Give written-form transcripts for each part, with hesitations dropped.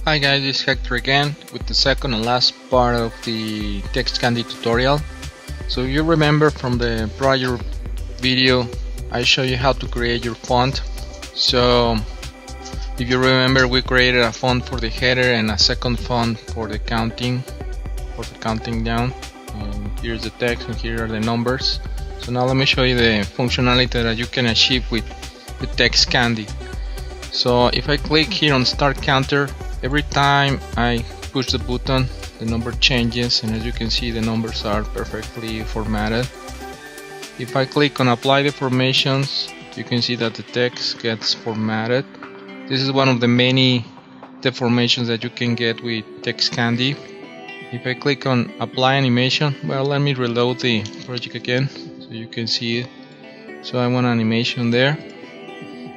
Hi guys, this is Hector again with the second and last part of the text candy tutorial. So you remember from the prior video I showed you how to create your font. So if you remember, we created a font for the header and a second font for the counting down, and here's the text and here are the numbers. So now let me show you the functionality that you can achieve with text candy. So if I click here on start counter, every time I push the button the number changes, and as you can see the numbers are perfectly formatted. If I click on apply deformations, you can see that the text gets formatted. This is one of the many deformations that you can get with text candy. If I click on apply animation, well, let me reload the project again so you can see it. So I want animation there.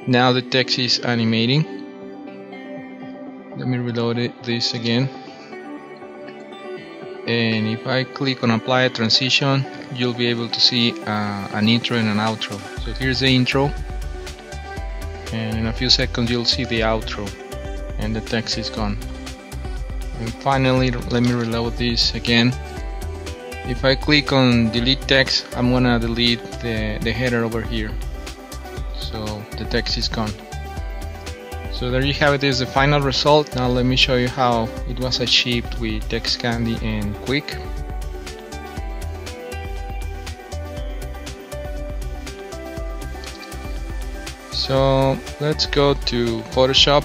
Now the text is animating. Let me reload this again. And if I click on apply a transition, you'll be able to see an intro and an outro. So here's the intro, and in a few seconds you'll see the outro, and the text is gone. And finally, let me reload this again. If I click on delete text, I'm gonna delete the header over here, so the text is gone. So there you have it, is the final result. Now let me show you how it was achieved with text candy and Kwik. So let's go to Photoshop.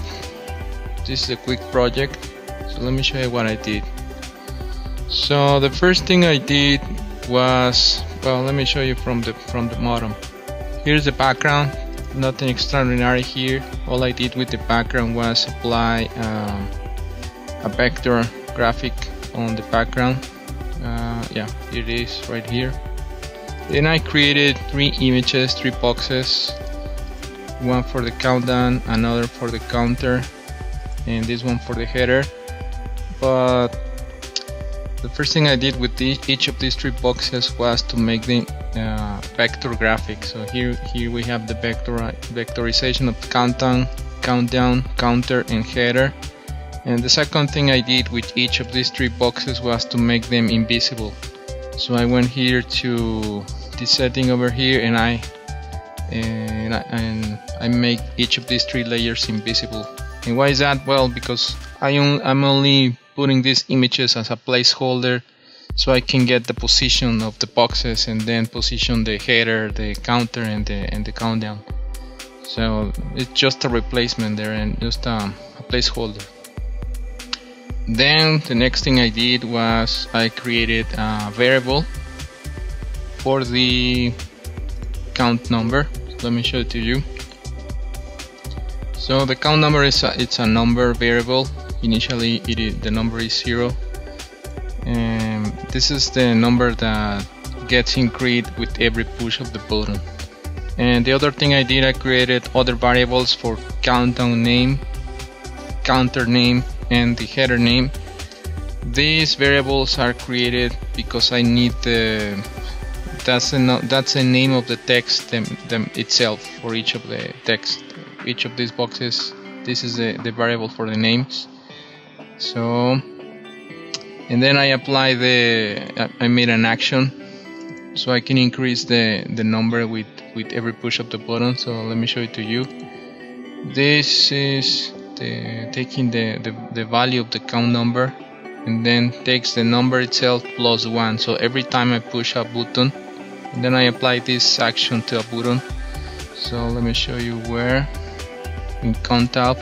This is a Kwik project. So let me show you what I did. So the first thing I did was, well, let me show you from the bottom. Here's the background. Nothing extraordinary here. All I did with the background was apply a vector graphic on the background. Yeah, here it is right here. Then I created three images, three boxes. One for the countdown, another for the counter, and this one for the header. But the first thing I did with each of these three boxes was to make them vector graphics. So here we have the vectorization of countdown, counter, and header. And the second thing I did with each of these three boxes was to make them invisible. So I went here to this setting over here, and I make each of these three layers invisible. And why is that? Well, because I'm only putting these images as a placeholder, so I can get the position of the boxes and then position the header, the counter, and the countdown. So it's just a replacement there and just a placeholder. Then the next thing I did was I created a variable for the count number. So let me show it to you. So the count number is it's a number variable. Initially the number is 0, and this is the number that gets increased with every push of the button. And the other thing I did, I created other variables for countdown name, counter name, and the header name. These variables are created because I need that's the name of the text them itself for each of the text, each of these boxes. This is the variable for the names. So, and then I apply I made an action so I can increase the number with every push of the button. So let me show it to you. This is taking the value of the count number and then takes the number itself plus 1. So every time I push a button, and then I apply this action to a button. So let me show you where. In count up.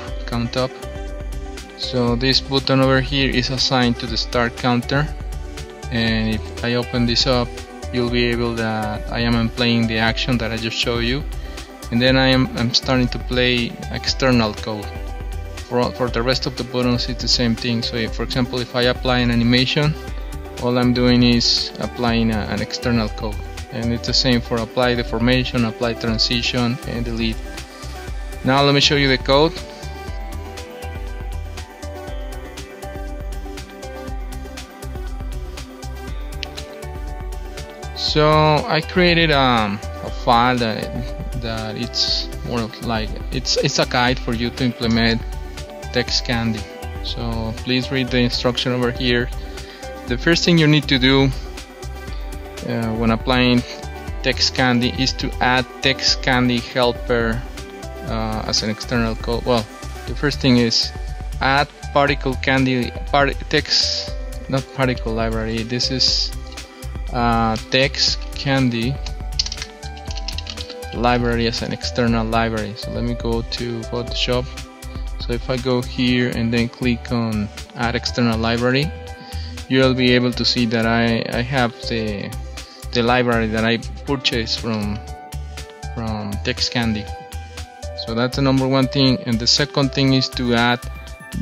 So this button over here is assigned to the start counter, and if I open this up, you'll be able that I am playing the action that I just showed you, and then I'm starting to play external code. For the rest of the buttons it's the same thing. So if, for example, if I apply an animation, all I'm doing is applying an external code, and it's the same for apply deformation, apply transition, and delete. Now let me show you the code. So I created a file that it's more of like it's a guide for you to implement text candy. So please read the instruction over here. The first thing you need to do when applying text candy is to add text candy helper as an external code. Well, the first thing is add particle candy text, not particle library. This is text candy library as an external library. So let me go to Photoshop. So if I go here and then click on add external library, you'll be able to see that I have the library that I purchased from text candy. So that's the number one thing. And the second thing is to add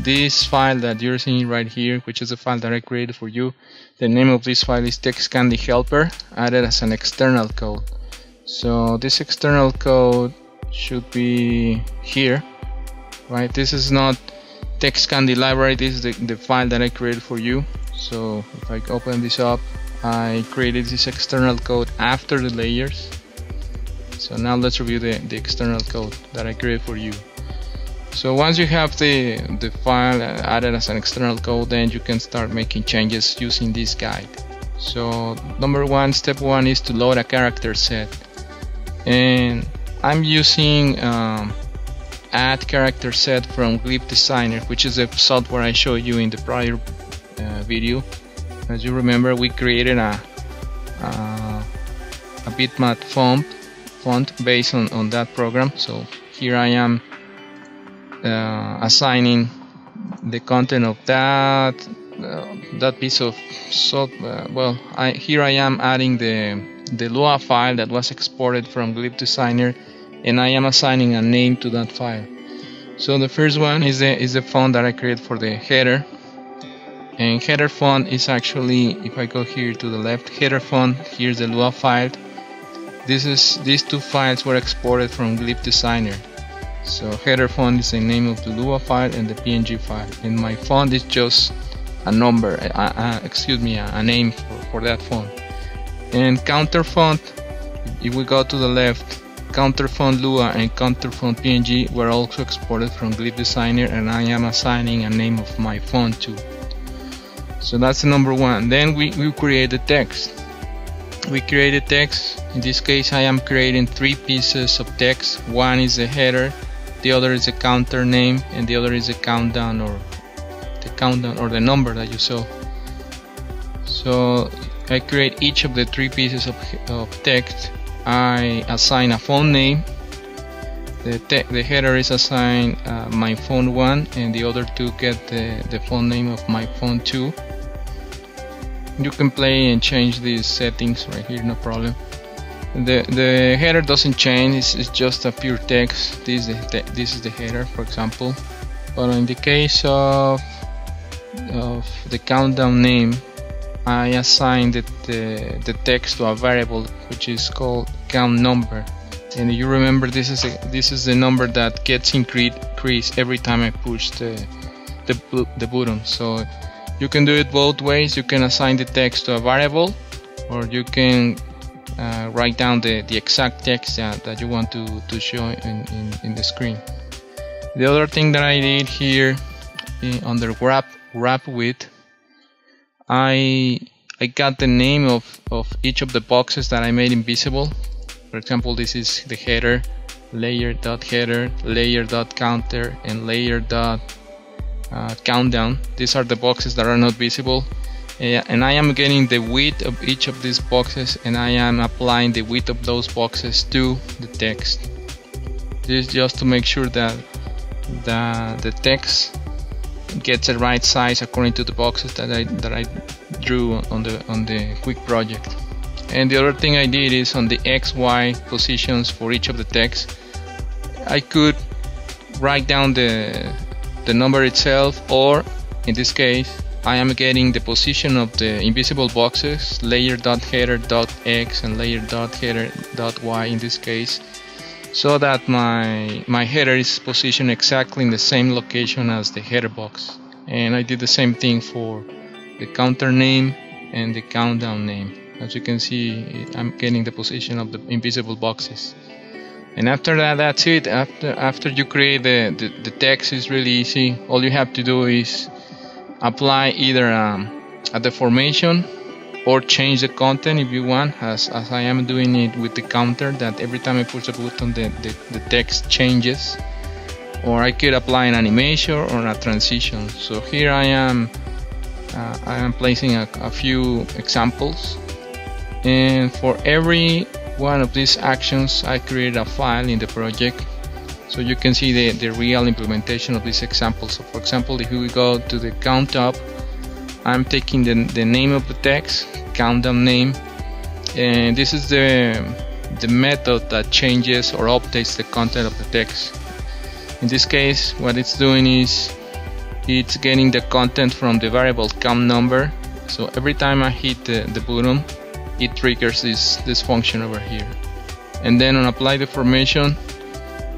this file that you're seeing right here, which is a file that I created for you. The name of this file is text candy helper, added as an external code. So this external code should be here, right? This is not text candy library, this is the file that I created for you. So if I open this up, I created this external code after the layers. So now let's review the external code that I created for you. So once you have the file added as an external code, then you can start making changes using this guide. So step one is to load a character set, and I'm using add character set from Glyph Designer, which is the software I showed you in the prior video. As you remember, we created a bitmap font based on that program. So here I am assigning the content of that piece of software. Here I am adding the Lua file that was exported from Glyph Designer, and I am assigning a name to that file. So the first one is the font that I created for the header, and header font is actually, if I go here to the left, header font, here's the Lua file. These two files were exported from Glyph Designer. So header font is the name of the Lua file and the PNG file, and my font is just a number, a name for that font. And counter font, if we go to the left, counter font Lua and counter font PNG were also exported from Glyph Designer, and I am assigning a name of my font too. So that's the number one. Then we create the text. We created text. In this case, I am creating 3 pieces of text. One is the header, the other is the counter name, and the other is the countdown or the number that you saw. So I create each of the 3 pieces of text. I assign a font name. The header is assigned my font 1, and the other 2 get the font name of my font 2. You can play and change these settings right here, no problem. The header doesn't change, it's just a pure text. This is the header, for example. But in the case of the countdown name, I assign the text to a variable which is called count number. And you remember, this is the number that gets increased every time I push the button. So you can do it both ways. You can assign the text to a variable, or you can write down the exact text that you want to show in the screen. The other thing that I did here under wrap with, I got the name of each of the boxes that I made invisible. For example, this is the header, layer.header, layer.counter, and layer.countdown. These are the boxes that are not visible, and I am getting the width of each of these boxes, and I am applying the width of those boxes to the text. This is just to make sure that the text gets the right size according to the boxes that I drew on the Kwik project. And the other thing I did is on the XY positions for each of the text, I could write down the number itself, or in this case I am getting the position of the invisible boxes, layer.header.x and layer.header.y in this case, so that my header is positioned exactly in the same location as the header box. And I did the same thing for the counter name and the countdown name. As you can see, I'm getting the position of the invisible boxes. And after that, that's it. After you create the text, is really easy. All you have to do is apply either a deformation or change the content if you want, as I am doing it with the counter, that every time I push a button the text changes. Or I could apply an animation or a transition. So here I am placing a few examples, and for every one of these actions I created a file in the project, so you can see the real implementation of these examples. So for example, if we go to the count up, I'm taking the name of the text, countdown name, and this is the method that changes or updates the content of the text. In this case, what it's doing is it's getting the content from the variable count number. So every time I hit the button, it triggers this function over here. And then on apply deformation,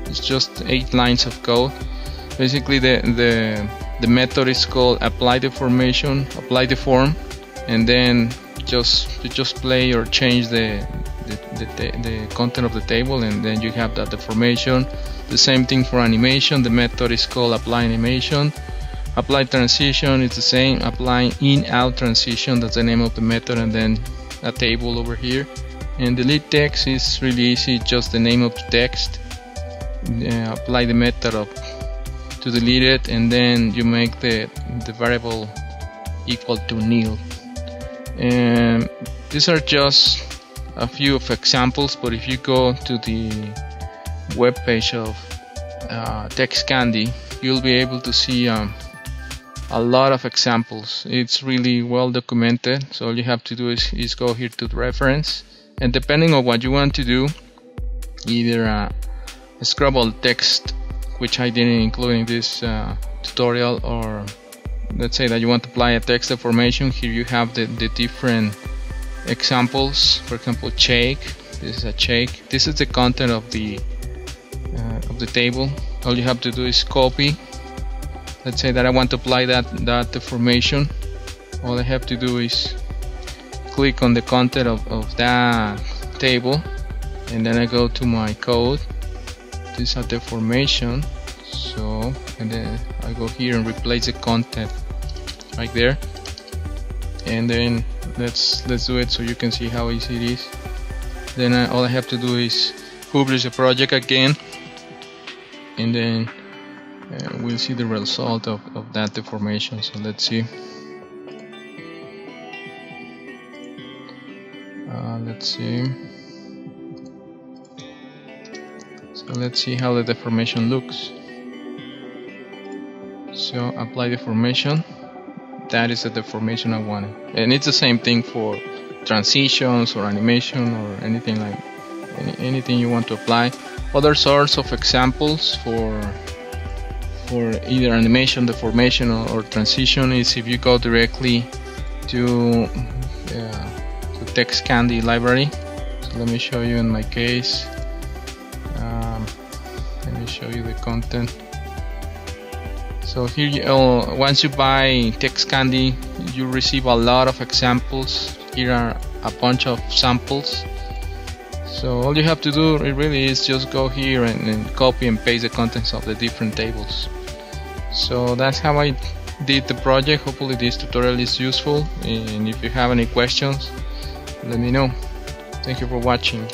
it's just 8 lines of code. Basically, the method is called apply deformation, apply deform, and then you just play or change the content of the table, and then you have that deformation. The same thing for animation. The method is called apply animation. Apply transition, it's the same. Apply in out transition, that's the name of the method, and then a table over here. And delete text is really easy, just the name of the text. Apply the method to delete it, and then you make the variable equal to nil. And these are just a few of examples, but if you go to the web page of Text Candy, you'll be able to see a lot of examples. It's really well documented, so all you have to do is go here to the reference, and depending on what you want to do, either a scrubbable text, which I didn't include in this tutorial, or let's say that you want to apply a text deformation. Here you have the different examples. For example, shake. This is a shake. This is the content of the table. All you have to do is copy. Let's say that I want to apply that deformation. All I have to do is click on the content of that table, and then I go to my code. This is a deformation. So, and then I go here and replace the content right there, and then let's do it so you can see how easy it is. Then all I have to do is publish the project again, and then we'll see the result of that deformation. So let's see. So let's see how the deformation looks. So apply deformation. That is the deformation I wanted, and it's the same thing for transitions or animation or anything like anything you want to apply. Other sorts of examples for either animation, deformation, or transition is if you go directly to Text Candy library. So let me show you in my case. Let me show you the content. So here, once you buy Text Candy, you receive a lot of examples. Here are a bunch of samples. So all you have to do really is just go here and copy and paste the contents of the different tables. So that's how I did the project. Hopefully this tutorial is useful, and if you have any questions, let me know. Thank you for watching.